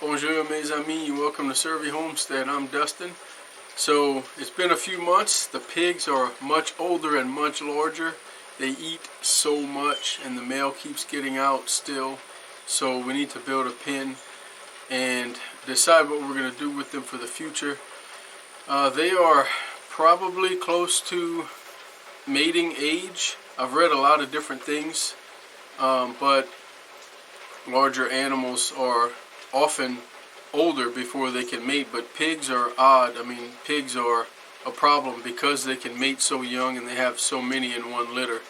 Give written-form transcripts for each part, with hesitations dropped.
Bonjour mes amis, welcome to SERVi Homestead. I'm Dustin. So it's been a few months. The pigs are much older and much larger. They eat so much and the male keeps getting out still. So we need to build a pen and decide what we're going to do with them for the future. They are probably close to mating age. I've read a lot of different things, but larger animals are often older before they can mate, but pigs are odd. I mean, pigs are a problem because they can mate so young and they have so many in one litter.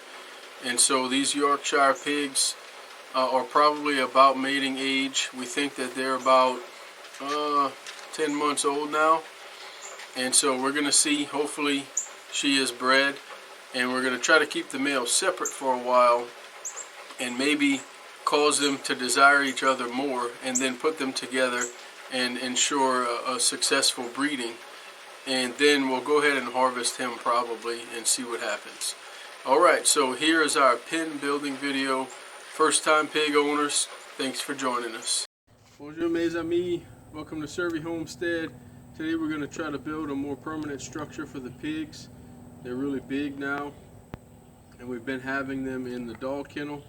And so these Yorkshire pigs are probably about mating age. We think that they're about 10 months old now. And so we're going to see, hopefully she is bred, and we're going to try to keep the males separate for a while and maybe cause them to desire each other more, and then put them together and ensure a successful breeding. And then we'll go ahead and harvest him probably and see what happens. Alright, so here is our pen building video. First time pig owners, thanks for joining us. Bonjour mes amis, welcome to SERVi Homestead. Today we're going to try to build a more permanent structure for the pigs. They're really big now, and we've been having them in the dog kennel,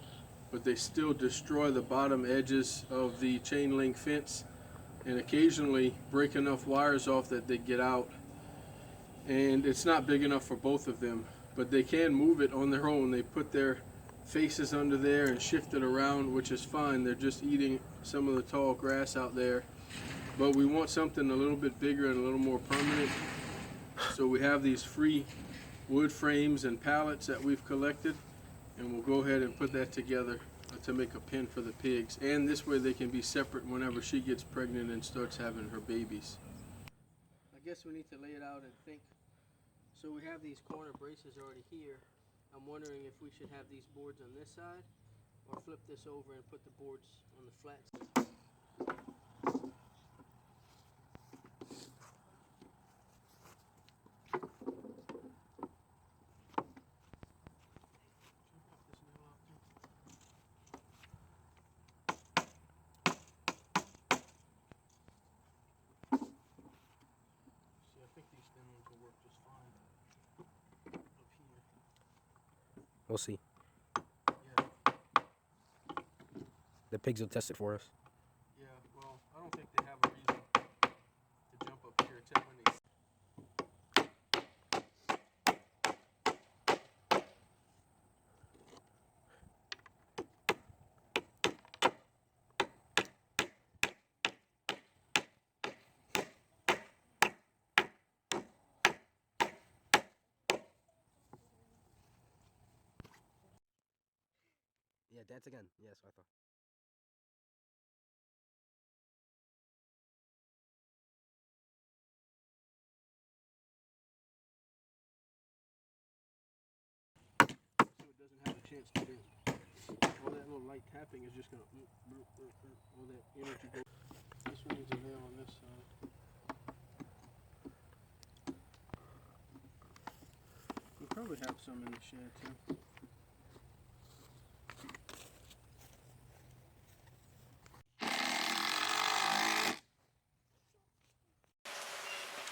but they still destroy the bottom edges of the chain link fence and occasionally break enough wires off that they get out. And it's not big enough for both of them, but they can move it on their own. They put their faces under there and shift it around, which is fine. They're just eating some of the tall grass out there. But we want something a little bit bigger and a little more permanent. So we have these free wood frames and pallets that we've collected, and we'll go ahead and put that together to make a pen for the pigs. And this way they can be separate whenever she gets pregnant and starts having her babies. I guess we need to lay it out and think. So we have these corner braces already here. I'm wondering if we should have these boards on this side or flip this over and put the boards on the flat side. We'll see. Yeah. The pigs will test it for us. Yeah, well, I don't think they have a reason to jump up here except when they... Yeah, dance again. Yes, I thought. So it doesn't have a chance to dance. All that little light tapping is just going to... all that energy goes... This one needs a nail on this side. We probably have some in the shed too.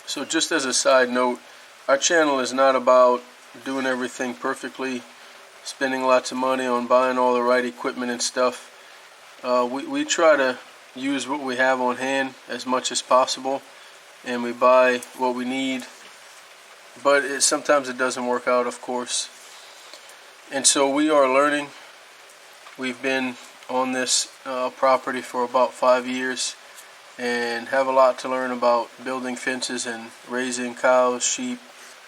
So just as a side note, our channel is not about doing everything perfectly, spending lots of money on buying all the right equipment and stuff. We try to use what we have on hand as much as possible, and we buy what we need, but sometimes it doesn't work out, of course. And so we are learning. We've been on this property for about 5 years and have a lot to learn about building fences and raising cows, sheep,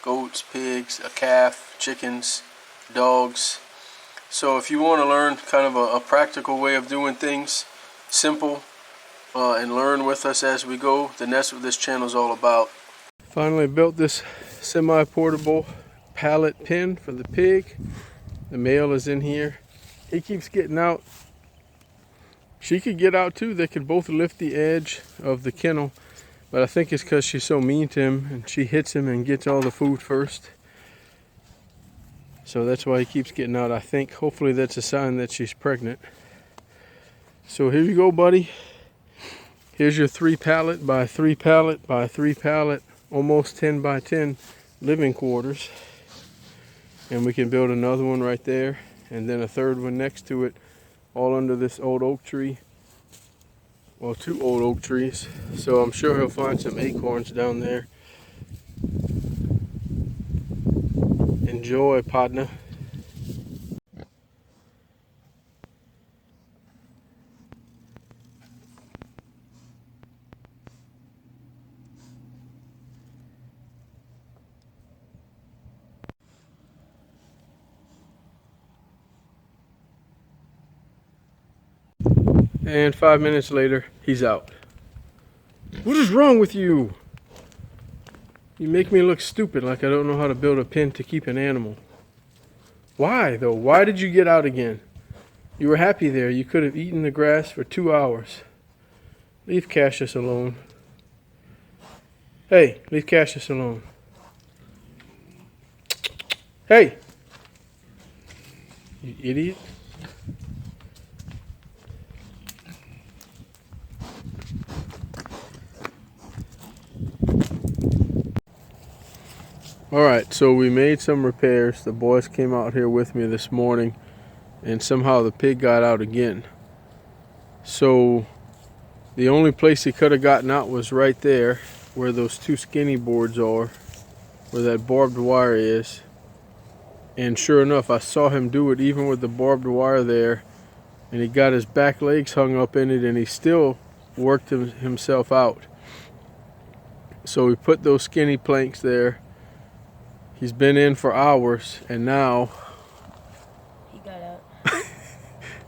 goats, pigs, a calf, chickens, dogs. So if you want to learn kind of a practical way of doing things, simple, and learn with us as we go, then that's what this channel is all about. Finally built this semi-portable pallet pen for the pig. The male is in here. He keeps getting out. She could get out too. They could both lift the edge of the kennel, but I think it's because she's so mean to him and she hits him and gets all the food first. So that's why he keeps getting out, I think. Hopefully that's a sign that she's pregnant. So here you go, buddy. Here's your 3 pallet by 3 pallet by 3 pallet, almost 10 by 10 living quarters. And we can build another one right there, and then a third one next to it, all under this old oak tree. Well, 2 old oak trees. So I'm sure he'll find some acorns down there. Enjoy, partner. And 5 minutes later, he's out. What is wrong with you? You make me look stupid, like I don't know how to build a pen to keep an animal. Why, though? Why did you get out again? You were happy there. You could have eaten the grass for 2 hours. Leave Cassius alone. Hey, leave Cassius alone. Hey! You idiot. Alright, so we made some repairs. The boys came out here with me this morning, and somehow the pig got out again. So the only place he could have gotten out was right there where those 2 skinny boards are, where that barbed wire is. And sure enough, I saw him do it even with the barbed wire there, and he got his back legs hung up in it, and he still worked himself out. So we put those skinny planks there. He's been in for hours, and now he got out.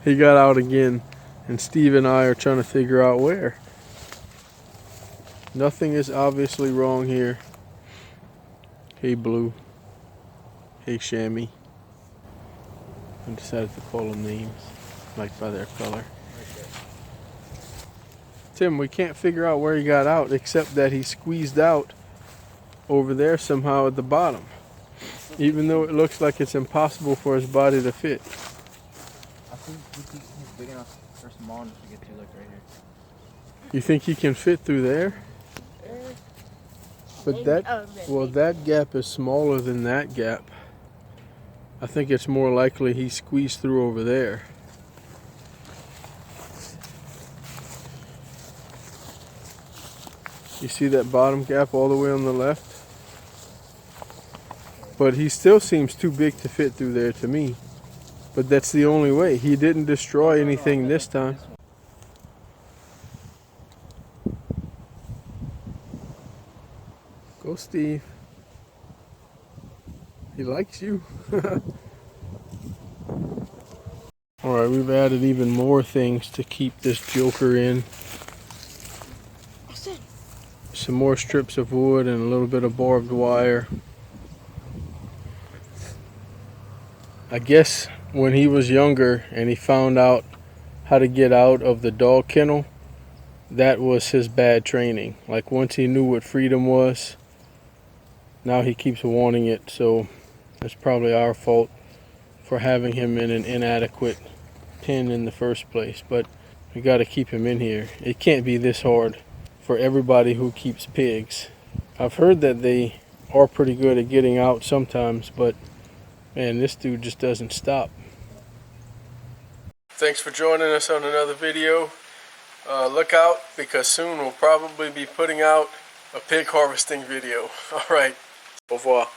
He got out again, and Steve and I are trying to figure out where. Nothing is obviously wrong here. Hey, Blue. Hey, Shammy. I decided to call them names, like by their color. Tim, we can't figure out where he got out, except that he squeezed out over there somehow at the bottom. Even though it looks like it's impossible for his body to fit. I think he's big enough or small enough to get to, like, right here. You think he can fit through there? But that gap is smaller than that gap. I think it's more likely he squeezed through over there. You see that bottom gap all the way on the left? But he still seems too big to fit through there to me. But that's the only way. He didn't destroy anything this time. Go, Steve. He likes you. Alright, we've added even more things to keep this joker in. Some more strips of wood and a little bit of barbed wire. I guess when he was younger and he found out how to get out of the dog kennel, that was his bad training. Like, once he knew what freedom was, now he keeps wanting it. So it's probably our fault for having him in an inadequate pen in the first place. But we got to keep him in here. It can't be this hard for everybody who keeps pigs. I've heard that they are pretty good at getting out sometimes, but man, this dude just doesn't stop. Thanks for joining us on another video. Look out, because soon we'll probably be putting out a pig harvesting video. Alright, au revoir.